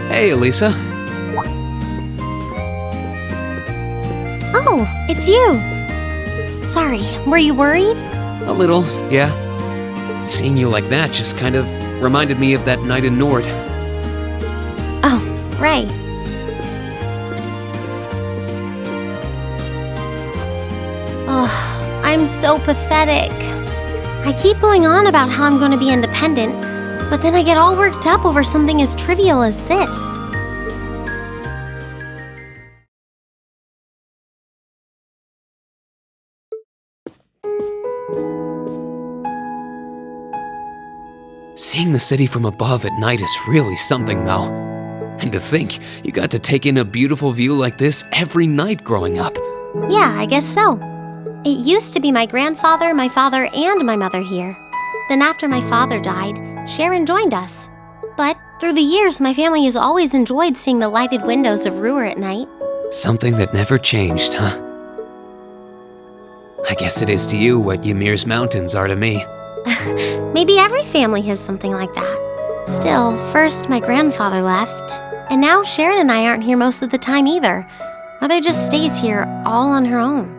Hey, Elisa. Oh, it's you. Sorry, were you worried? A little, yeah. Seeing you like that just kind of reminded me of that night in Nord. Oh, right. Oh, I'm so pathetic. I keep going on about how I'm going to be independent, but then I get all worked up over something as trivial as this. Seeing the city from above at night is really something, though. And to think, you got to take in a beautiful view like this every night growing up. Yeah, I guess so. It used to be my grandfather, my father, and my mother here. Then after my father died, Sharon joined us. But through the years, my family has always enjoyed seeing the lighted windows of Ruhr at night. Something that never changed, huh? I guess it is to you what Ymir's mountains are to me. Maybe every family has something like that. Still, first my grandfather left, and now Sharon and I aren't here most of the time either. Mother just stays here all on her own.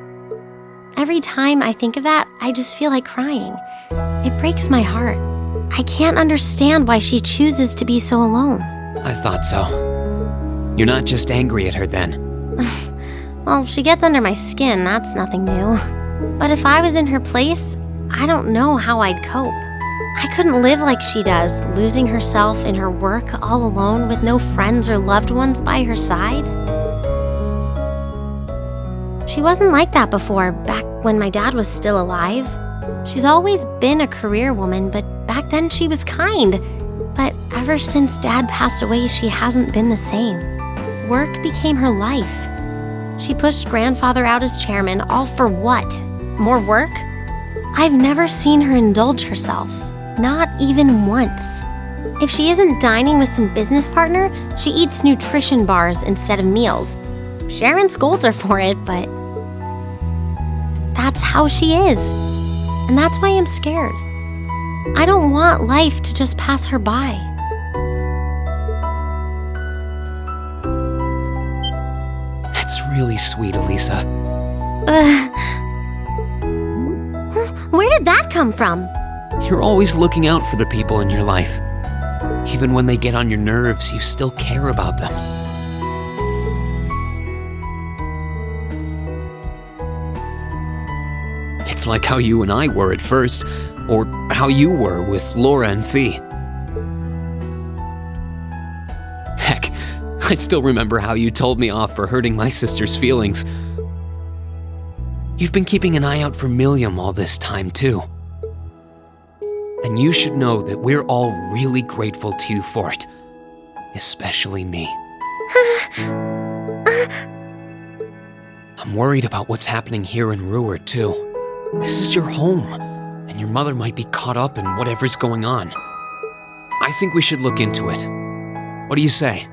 Every time I think of that, I just feel like crying. It breaks my heart. I can't understand why she chooses to be so alone. I thought so. You're not just angry at her then. Well, she gets under my skin, that's nothing new. But if I was in her place, I don't know how I'd cope. I couldn't live like she does, losing herself in her work all alone with no friends or loved ones by her side. She wasn't like that before, back when my dad was still alive. She's always been a career woman, but back then she was kind. But ever since Dad passed away, she hasn't been the same. Work became her life. She pushed Grandfather out as chairman, all for what? More work? I've never seen her indulge herself, not even once. If she isn't dining with some business partner, she eats nutrition bars instead of meals. Sharon scolds her for it, but that's how she is. And that's why I'm scared. I don't want life to just pass her by. That's really sweet, Elisa. Where did that come from? You're always looking out for the people in your life. Even when they get on your nerves, you still care about them. It's like how you and I were at first, or how you were with Laura and Fee. Heck, I still remember how you told me off for hurting my sister's feelings. You've been keeping an eye out for Milliam all this time, too. And you should know that we're all really grateful to you for it. Especially me. I'm worried about what's happening here in Ruhr, too. This is your home, and your mother might be caught up in whatever's going on. I think we should look into it. What do you say?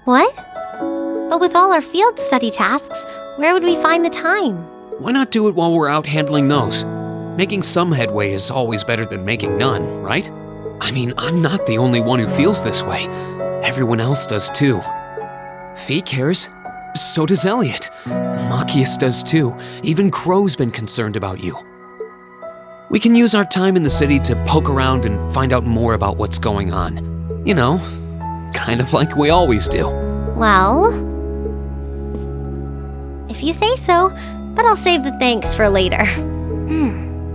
What? But with all our field study tasks, where would we find the time? Why not do it while we're out handling those? Making some headway is always better than making none, right? I mean, I'm not the only one who feels this way. Everyone else does too. Fee cares. So does Elliot. Machias does too. Even Crow's been concerned about you. We can use our time in the city to poke around and find out more about what's going on. You know, kind of like we always do. Well, if you say so, but I'll save the thanks for later.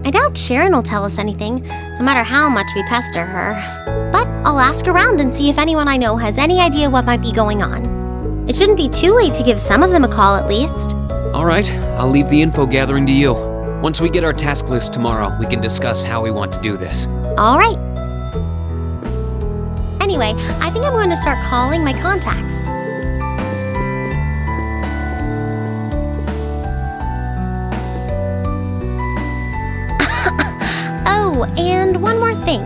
I doubt Sharon will tell us anything, no matter how much we pester her. But I'll ask around and see if anyone I know has any idea what might be going on. It shouldn't be too late to give some of them a call at least. All right, I'll leave the info gathering to you. Once we get our task list tomorrow, we can discuss how we want to do this. All right. Anyway, I think I'm going to start calling my contacts. Oh, and one more thing.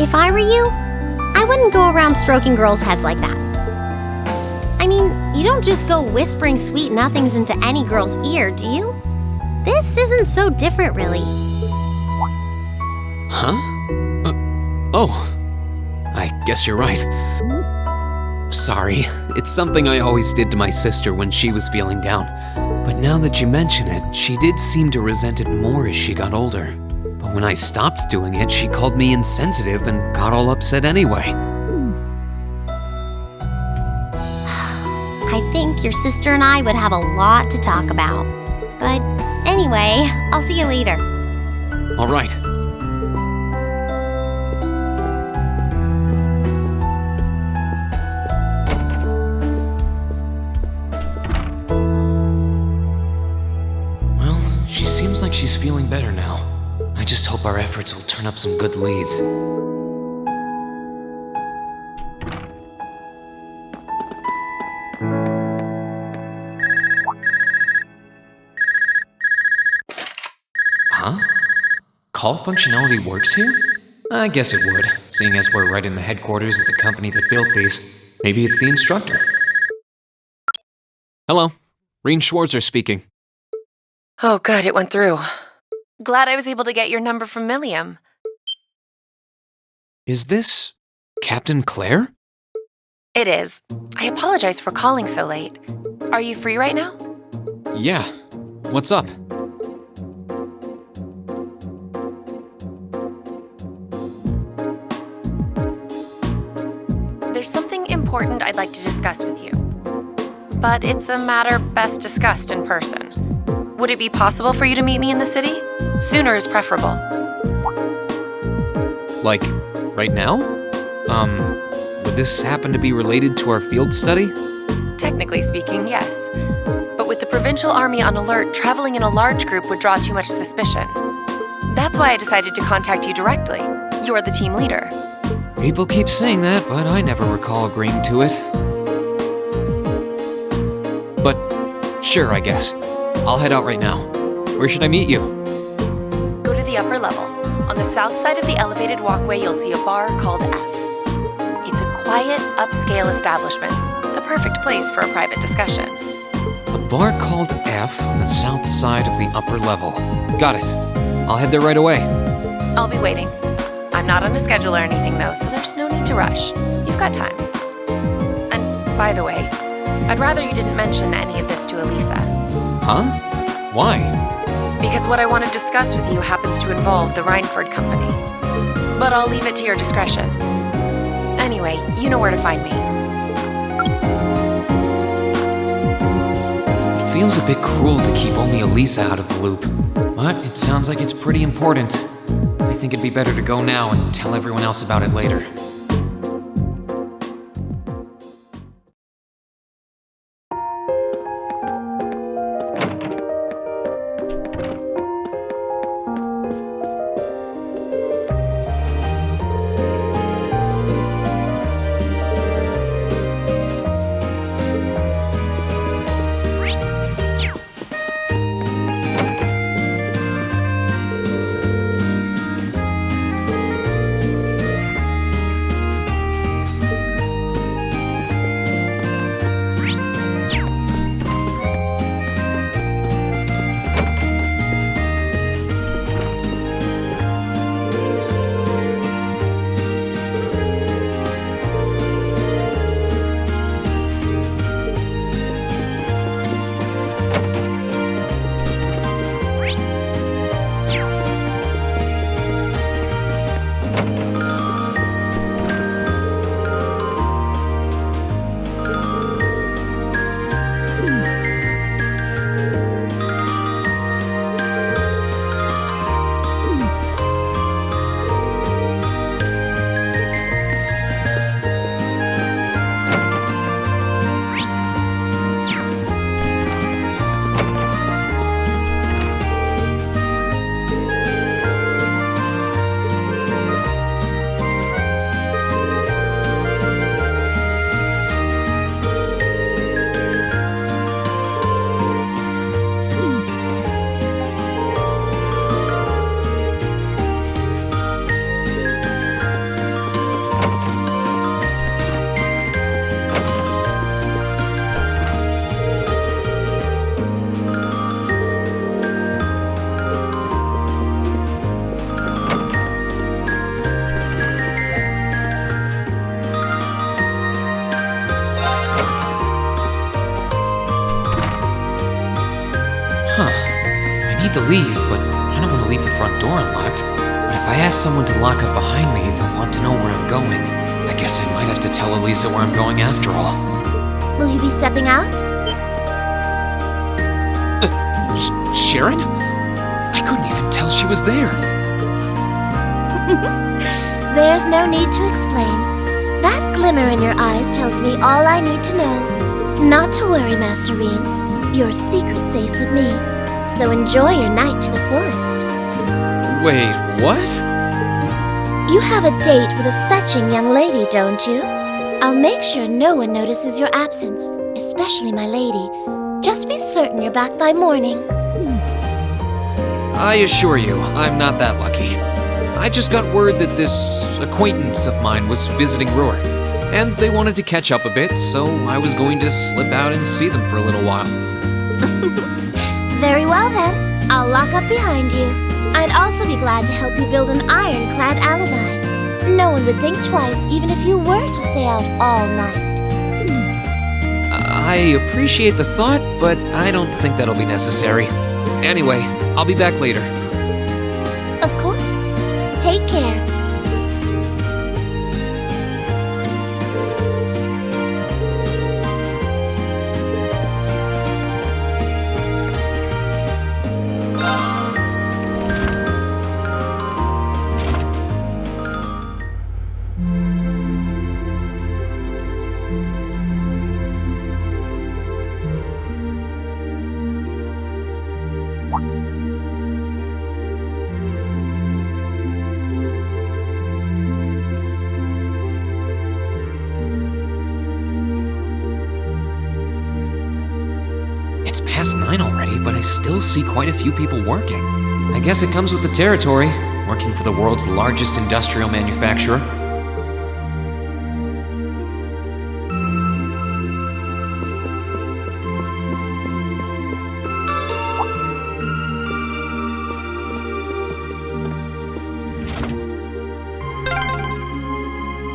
If I were you, I wouldn't go around stroking girls' heads like that. I mean, you don't just go whispering sweet nothings into any girl's ear, do you? This isn't so different, really. Huh? Oh. I guess you're right. Sorry, it's something I always did to my sister when she was feeling down. But now that you mention it, she did seem to resent it more as she got older. But when I stopped doing it, she called me insensitive and got all upset anyway. I think your sister and I would have a lot to talk about. But anyway, I'll see you later. All right. Well, she seems like she's feeling better now. I just hope our efforts will turn up some good leads. Huh? Call functionality works here? I guess it would, seeing as we're right in the headquarters of the company that built these. Maybe it's the instructor. Hello, Rean Schwarzer speaking. Oh, good, it went through. Glad I was able to get your number from Milliam. Is this Captain Claire? It is. I apologize for calling so late. Are you free right now? Yeah. What's up? There's something important I'd like to discuss with you. But it's a matter best discussed in person. Would it be possible for you to meet me in the city? Sooner is preferable. Like, right now? Would this happen to be related to our field study? Technically speaking, yes. But with the provincial army on alert, traveling in a large group would draw too much suspicion. That's why I decided to contact you directly. You're the team leader. People keep saying that, but I never recall agreeing to it. But, sure, I guess. I'll head out right now. Where should I meet you? Go to the upper level. On the south side of the elevated walkway, you'll see a bar called F. It's a quiet, upscale establishment. The perfect place for a private discussion. A bar called F on the south side of the upper level. Got it. I'll head there right away. I'll be waiting. I'm not on a schedule or anything, though, so there's no need to rush. You've got time. And, by the way, I'd rather you didn't mention any of this to Elisa. Huh? Why? Because what I want to discuss with you happens to involve the Reinford Company. But I'll leave it to your discretion. Anyway, you know where to find me. It feels a bit cruel to keep only Elisa out of the loop. But it sounds like it's pretty important. I think it'd be better to go now and tell everyone else about it later. need to leave, but I don't want to leave the front door unlocked. But if I ask someone to lock up behind me, they'll want to know where I'm going. I guess I might have to tell Elisa where I'm going after all. Will you be stepping out? Sharon? I couldn't even tell she was there. There's no need to explain. That glimmer in your eyes tells me all I need to know. Not to worry, Master Rean. Your secret's safe with me. So enjoy your night to the fullest. Wait, what? You have a date with a fetching young lady, don't you? I'll make sure no one notices your absence, especially my lady. Just be certain you're back by morning. I assure you, I'm not that lucky. I just got word that this acquaintance of mine was visiting Ruhr, and they wanted to catch up a bit, so I was going to slip out and see them for a little while. Very well then, I'll lock up behind you. I'd also be glad to help you build an ironclad alibi. No one would think twice, even if you were to stay out all night. I appreciate the thought, but I don't think that'll be necessary. Anyway, I'll be back later. Of course. Take care. It's past 9 already, but I still see quite a few people working. I guess it comes with the territory, working for the world's largest industrial manufacturer.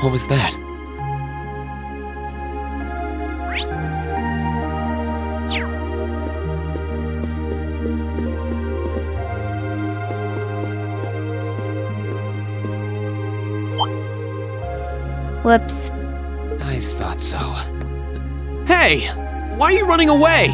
What was that? Whoops. I thought so. Hey! Why are you running away?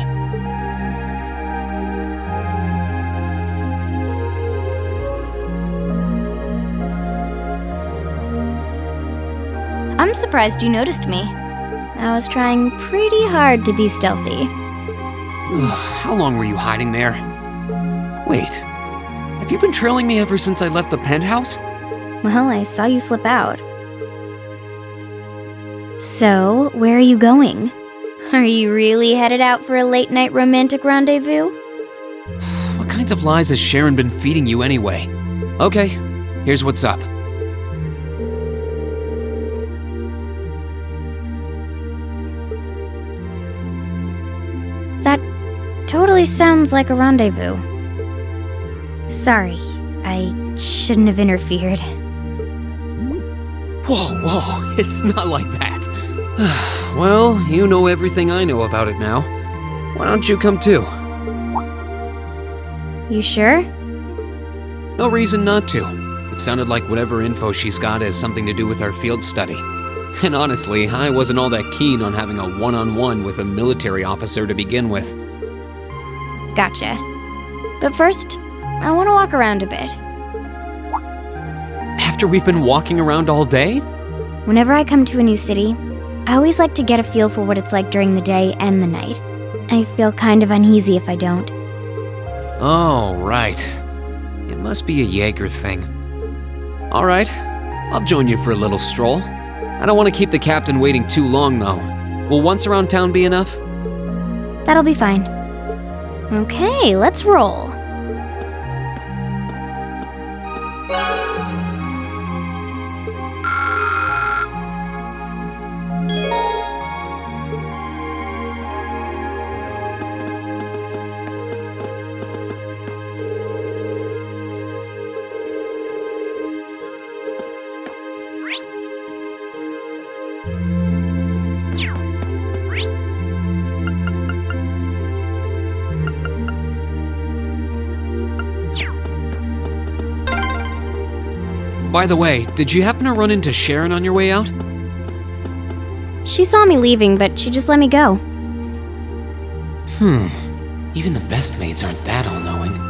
I'm surprised you noticed me. I was trying pretty hard to be stealthy. How long were you hiding there? Wait, have you been trailing me ever since I left the penthouse? Well, I saw you slip out. So, where are you going? Are you really headed out for a late-night romantic rendezvous? What kinds of lies has Sharon been feeding you anyway? Okay, here's what's up. That totally sounds like a rendezvous. Sorry, I shouldn't have interfered. Whoa, it's not like that. Well, you know everything I know about it now. Why don't you come too? You sure? No reason not to. It sounded like whatever info she's got has something to do with our field study. And honestly, I wasn't all that keen on having a one-on-one with a military officer to begin with. Gotcha. But first, I want to walk around a bit. After we've been walking around all day? Whenever I come to a new city, I always like to get a feel for what it's like during the day and the night. I feel kind of uneasy if I don't. Oh, right. It must be a Jaeger thing. All right, I'll join you for a little stroll. I don't want to keep the captain waiting too long, though. Will once around town be enough? That'll be fine. Okay, let's roll. By the way, did you happen to run into Sharon on your way out? She saw me leaving, but she just let me go. Even the best maids aren't that all-knowing.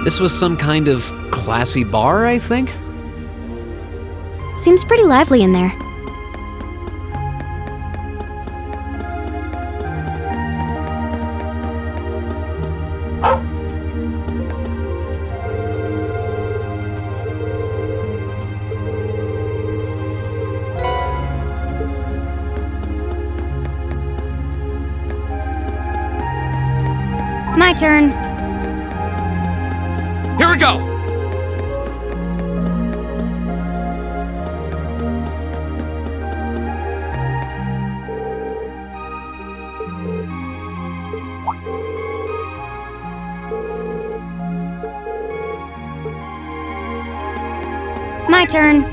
This was some kind of classy bar, I think? Seems pretty lively in there. My turn. Here we go! My turn.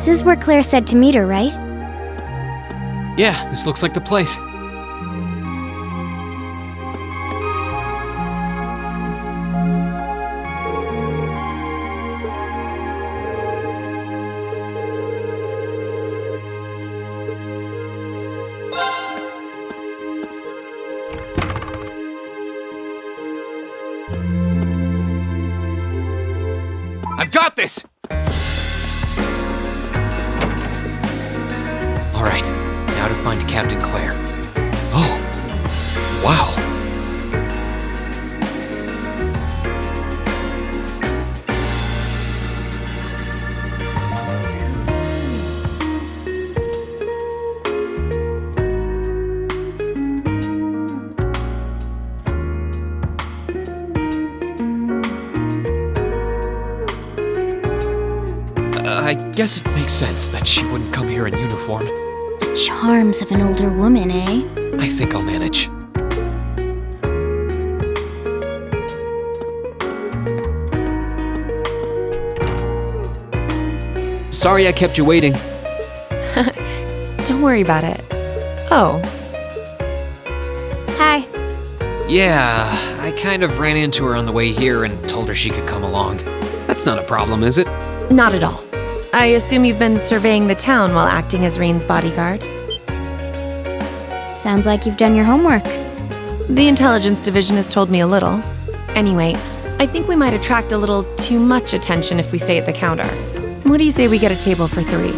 This is where Claire said to meet her, right? Yeah, this looks like the place. I've got this! Alright, now to find Captain Claire. Oh, wow. I guess it makes sense that she wouldn't come here in uniform. Charms of an older woman, eh? I think I'll manage. Sorry I kept you waiting. Don't worry about it. Oh, Hi. Yeah, I kind of ran into her on the way here and told her she could come along. That's not a problem, is it? not at all. I assume you've been surveying the town while acting as Rean's bodyguard? Sounds like you've done your homework. The intelligence division has told me a little. Anyway, I think we might attract a little too much attention if we stay at the counter. What do you say we get a table for 3?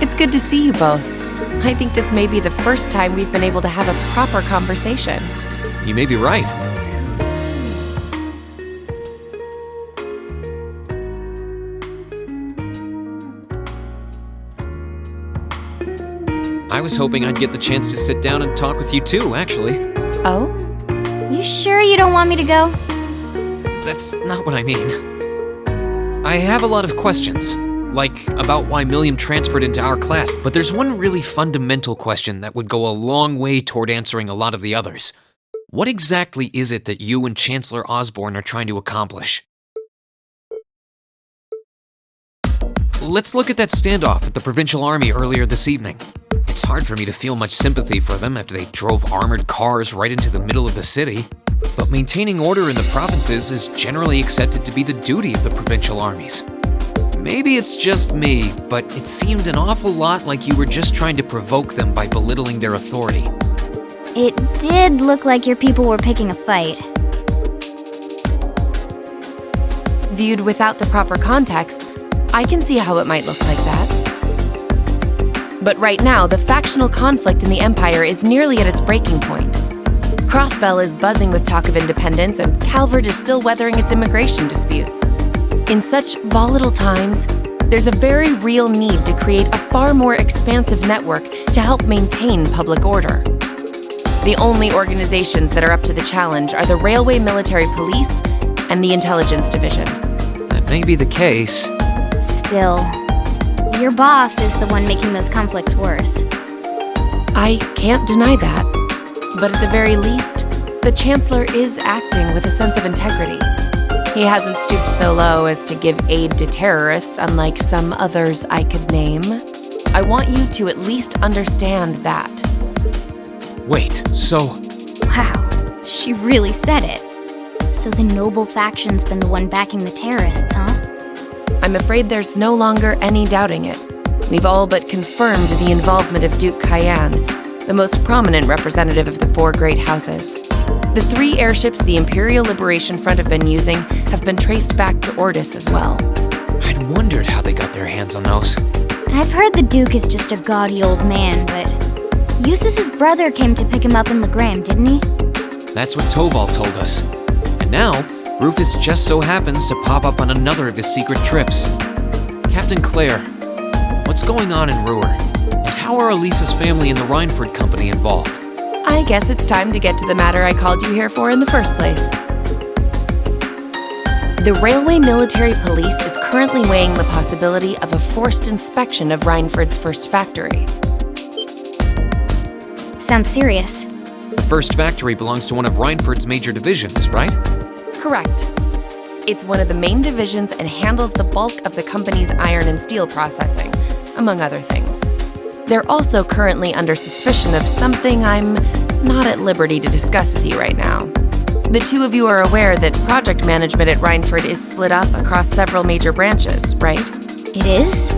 It's good to see you both. I think this may be the first time we've been able to have a proper conversation. You may be right. I was hoping I'd get the chance to sit down and talk with you too, actually. Oh? You sure you don't want me to go? That's not what I mean. I have a lot of questions, like about why Milliam transferred into our class, but there's one really fundamental question that would go a long way toward answering a lot of the others. What exactly is it that you and Chancellor Osborne are trying to accomplish? Let's look at that standoff at the Provincial Army earlier this evening. It's hard for me to feel much sympathy for them after they drove armored cars right into the middle of the city. But maintaining order in the provinces is generally accepted to be the duty of the provincial armies. Maybe it's just me, but it seemed an awful lot like you were just trying to provoke them by belittling their authority. It did look like your people were picking a fight. Viewed without the proper context, I can see how it might look like that. But right now, the factional conflict in the Empire is nearly at its breaking point. Crossbell is buzzing with talk of independence, and Calvert is still weathering its immigration disputes. In such volatile times, there's a very real need to create a far more expansive network to help maintain public order. The only organizations that are up to the challenge are the Railway Military Police and the Intelligence Division. That may be the case. Still, your boss is the one making those conflicts worse. I can't deny that. But at the very least, the Chancellor is acting with a sense of integrity. He hasn't stooped so low as to give aid to terrorists, unlike some others I could name. I want you to at least understand that. Wait, so... Wow, she really said it. So the noble faction's been the one backing the terrorists, huh? I'm afraid there's no longer any doubting it. We've all but confirmed the involvement of Duke Cayenne, the most prominent representative of the 4 great houses. The 3 airships the Imperial Liberation Front have been using have been traced back to Ordis as well. I'd wondered how they got their hands on those. I've heard the Duke is just a gaudy old man, but Eustace's brother came to pick him up in Legram, didn't he? That's what Toval told us. And now, Rufus just so happens to pop up on another of his secret trips. Captain Claire, what's going on in Ruhr? And how are Elisa's family and the Reinford Company involved? I guess it's time to get to the matter I called you here for in the first place. The Railway Military Police is currently weighing the possibility of a forced inspection of Reinford's first factory. Sounds serious. A first factory belongs to one of Reinford's major divisions, right? Correct. It's one of the main divisions and handles the bulk of the company's iron and steel processing, among other things. They're also currently under suspicion of something I'm not at liberty to discuss with you right now. The two of you are aware that project management at Reinford is split up across several major branches, right? It is?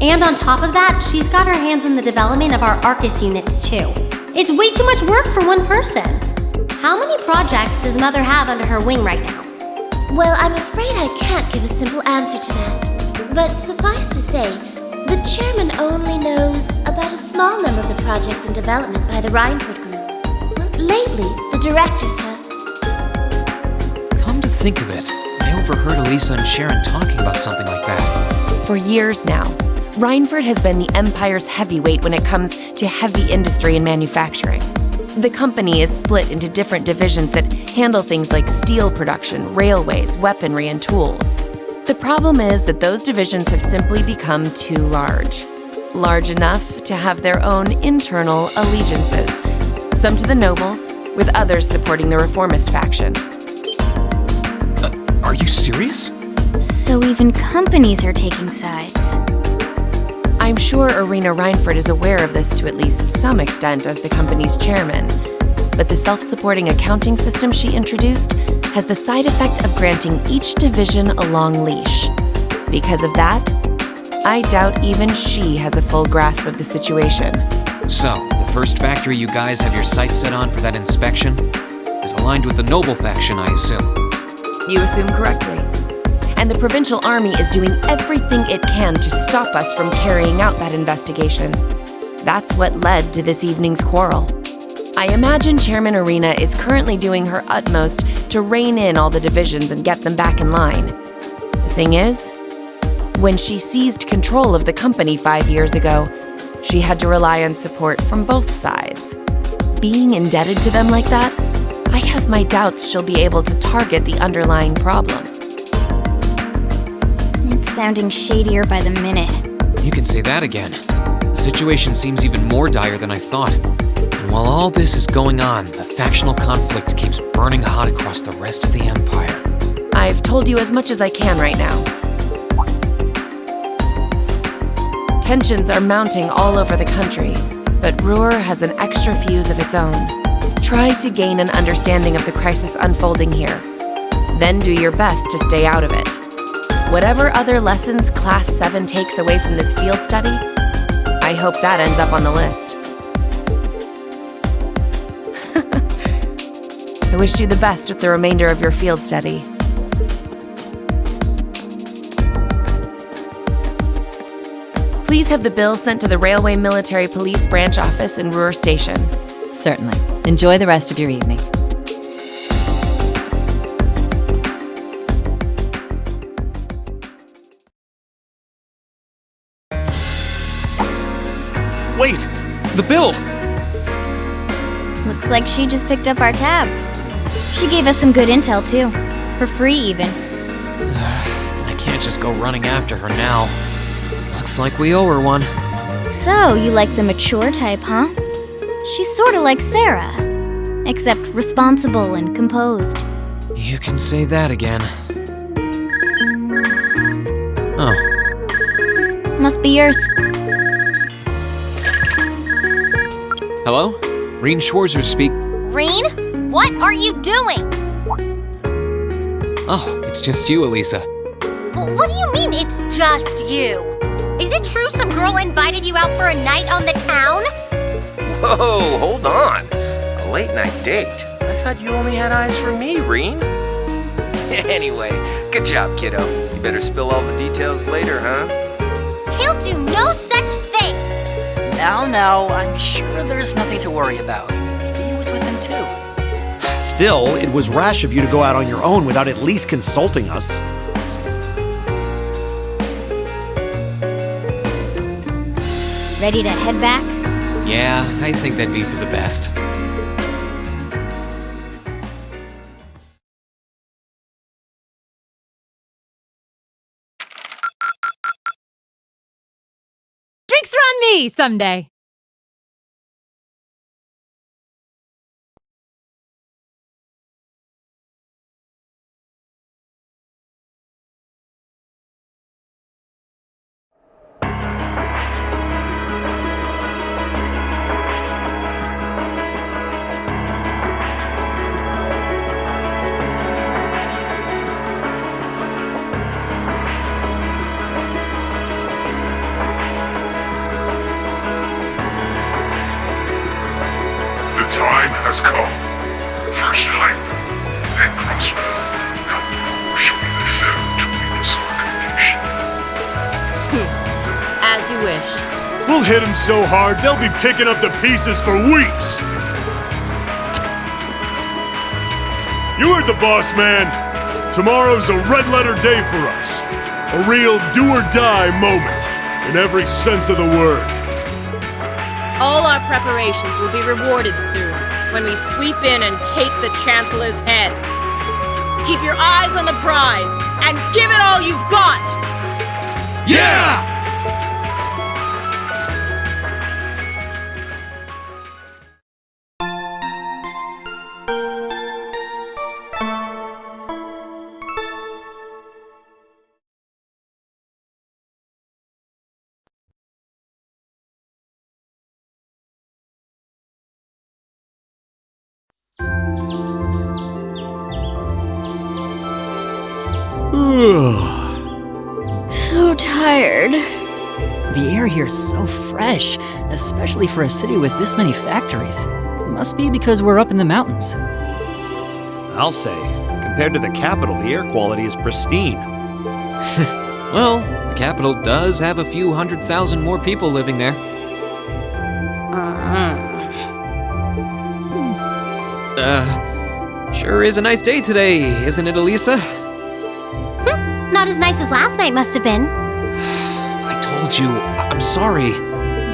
And on top of that, she's got her hands on the development of our Arcus units too. It's way too much work for one person. How many projects does Mother have under her wing right now? Well, I'm afraid I can't give a simple answer to that. But suffice to say, the chairman only knows about a small number of the projects in development by the Reinford Group. Lately, the directors have. Come to think of it, I overheard Elisa and Sharon talking about something like that. For years now, Reinford has been the Empire's heavyweight when it comes to heavy industry and manufacturing. The company is split into different divisions that handle things like steel production, railways, weaponry, and tools. The problem is that those divisions have simply become too large. Large enough to have their own internal allegiances. Some to the nobles, with others supporting the reformist faction. Are you serious? So even companies are taking sides. I'm sure Irina Reinford is aware of this to at least some extent as the company's chairman, but the self-supporting accounting system she introduced has the side effect of granting each division a long leash. Because of that, I doubt even she has a full grasp of the situation. So, the first factory you guys have your sights set on for that inspection is aligned with the noble faction, I assume. You assume correctly. And the provincial army is doing everything it can to stop us from carrying out that investigation. That's what led to this evening's quarrel. I imagine Chairman Irina is currently doing her utmost to rein in all the divisions and get them back in line. The thing is, when she seized control of the company 5 years ago, she had to rely on support from both sides. Being indebted to them like that, I have my doubts she'll be able to target the underlying problem. It's sounding shadier by the minute. You can say that again. The situation seems even more dire than I thought. And while all this is going on, the factional conflict keeps burning hot across the rest of the Empire. I've told you as much as I can right now. Tensions are mounting all over the country, but Ruhr has an extra fuse of its own. Try to gain an understanding of the crisis unfolding here. Then do your best to stay out of it. Whatever other lessons Class 7 takes away from this field study, I hope that ends up on the list. I wish you the best with the remainder of your field study. Please have the bill sent to the Railway Military Police Branch Office in Ruhr Station. Certainly. Enjoy the rest of your evening. Wait! The bill! Looks like she just picked up our tab. She gave us some good intel, too. For free, even. I can't just go running after her now. Looks like we owe her one. So, you like the mature type, huh? She's sorta like Sarah. Except responsible and composed. You can say that again. Oh. Must be yours. Hello? Rean Schwarzer speak. Rean? What are you doing? Oh, it's just you, Elisa. What do you mean it's just you? Is it true some girl invited you out for a night on the town? Whoa, hold on. A late night date? I thought you only had eyes for me, Rean. Anyway, good job, kiddo. You better spill all the details later, huh? He'll do no such thing. Now, I'm sure there's nothing to worry about. He was with him too. Still, it was rash of you to go out on your own without at least consulting us. Ready to head back? Yeah, I think that'd be for the best. Drinks are on me someday. has come. First time, then Crossbell. Now you shall be the third to witness our conviction. As you wish. We'll hit him so hard, they'll be picking up the pieces for weeks! You heard the boss, man. Tomorrow's a red-letter day for us. A real do-or-die moment, in every sense of the word. All our preparations will be rewarded soon, when we sweep in and take the Chancellor's head. Keep your eyes on the prize, and give it all you've got! Yeah! So tired. The air here's so fresh, especially for a city with this many factories. Must be because we're up in the mountains. I'll say, compared to the capital, the air quality is pristine. Well, the capital does have a few 100,000 more people living there. Sure is a nice day today, isn't it, Elisa? Not as nice as last night must have been. I told you, I'm sorry.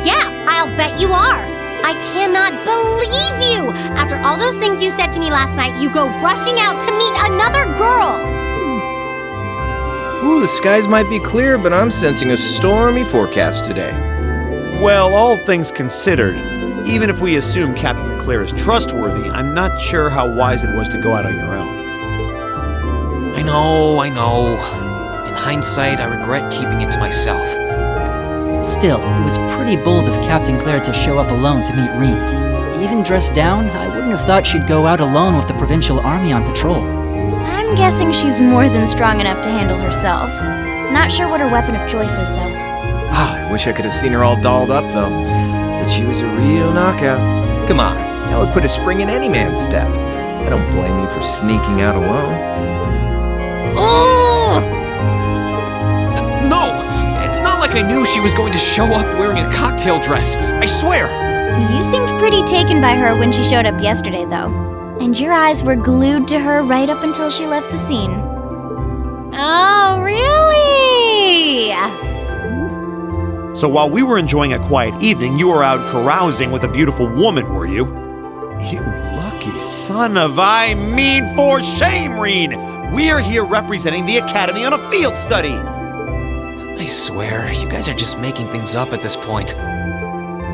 Yeah, I'll bet you are. I cannot believe you! After all those things you said to me last night, you go rushing out to meet another girl! Ooh, the skies might be clear, but I'm sensing a stormy forecast today. Well, all things considered, even if we assume Captain Claire is trustworthy, I'm not sure how wise it was to go out on your own. I know. In hindsight, I regret keeping it to myself. Still, it was pretty bold of Captain Claire to show up alone to meet Rean. Even dressed down, I wouldn't have thought she'd go out alone with the provincial army on patrol. I'm guessing she's more than strong enough to handle herself. Not sure what her weapon of choice is, though. I wish I could have seen her all dolled up, though. But she was a real knockout. Come on, that would put a spring in any man's step. I don't blame you for sneaking out alone. No! It's not like I knew she was going to show up wearing a cocktail dress. I swear! You seemed pretty taken by her when she showed up yesterday, though. And your eyes were glued to her right up until she left the scene. Oh, really? So while we were enjoying a quiet evening, you were out carousing with a beautiful woman, were you? You lucky son of for shame, Rean! We're here representing the Academy on a field study! I swear, you guys are just making things up at this point.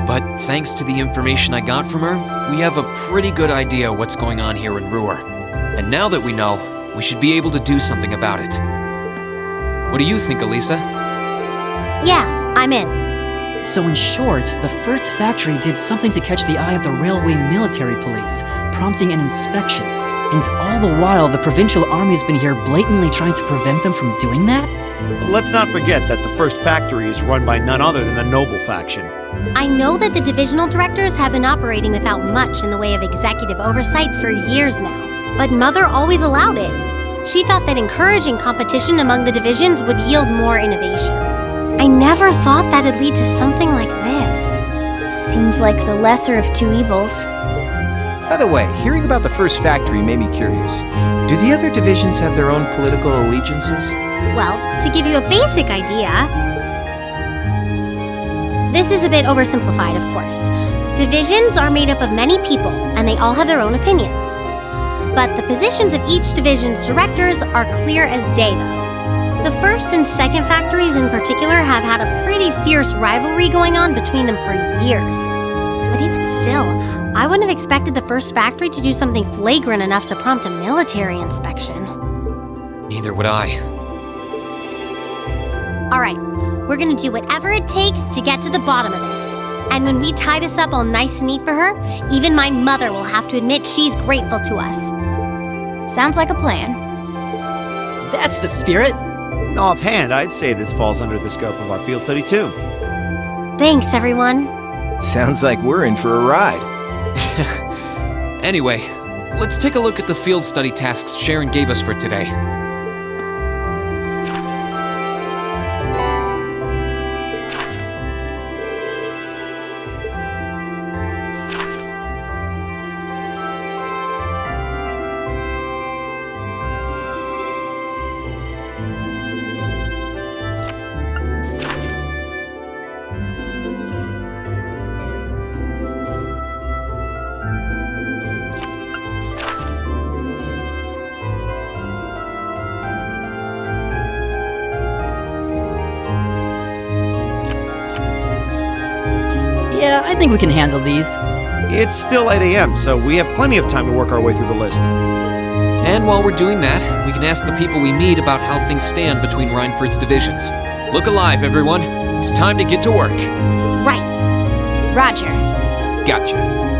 But thanks to the information I got from her, we have a pretty good idea what's going on here in Ruhr. And now that we know, we should be able to do something about it. What do you think, Elisa? Yeah, I'm in. So in short, the first factory did something to catch the eye of the railway military police, prompting an inspection. And all the while, the provincial army's been here blatantly trying to prevent them from doing that? Let's not forget that the first factory is run by none other than the noble faction. I know that the divisional directors have been operating without much in the way of executive oversight for years now, but Mother always allowed it. She thought that encouraging competition among the divisions would yield more innovations. I never thought that'd lead to something like this. Seems like the lesser of two evils. By the way, hearing about the first factory made me curious. Do the other divisions have their own political allegiances? Well, to give you a basic idea, this is a bit oversimplified, of course. Divisions are made up of many people, and they all have their own opinions. But the positions of each division's directors are clear as day, though. The first and second factories in particular have had a pretty fierce rivalry going on between them for years. But even still, I wouldn't have expected the first factory to do something flagrant enough to prompt a military inspection. Neither would I. All right, we're gonna do whatever it takes to get to the bottom of this. And when we tie this up all nice and neat for her, even my mother will have to admit she's grateful to us. Sounds like a plan. That's the spirit. Offhand, I'd say this falls under the scope of our field study too. Thanks, everyone. Sounds like we're in for a ride. Anyway, let's take a look at the field study tasks Sharon gave us for today. Yeah, I think we can handle these. It's still 8 a.m., so we have plenty of time to work our way through the list. And while we're doing that, we can ask the people we meet about how things stand between Reinford's divisions. Look alive, everyone. It's time to get to work. Right. Roger. Gotcha.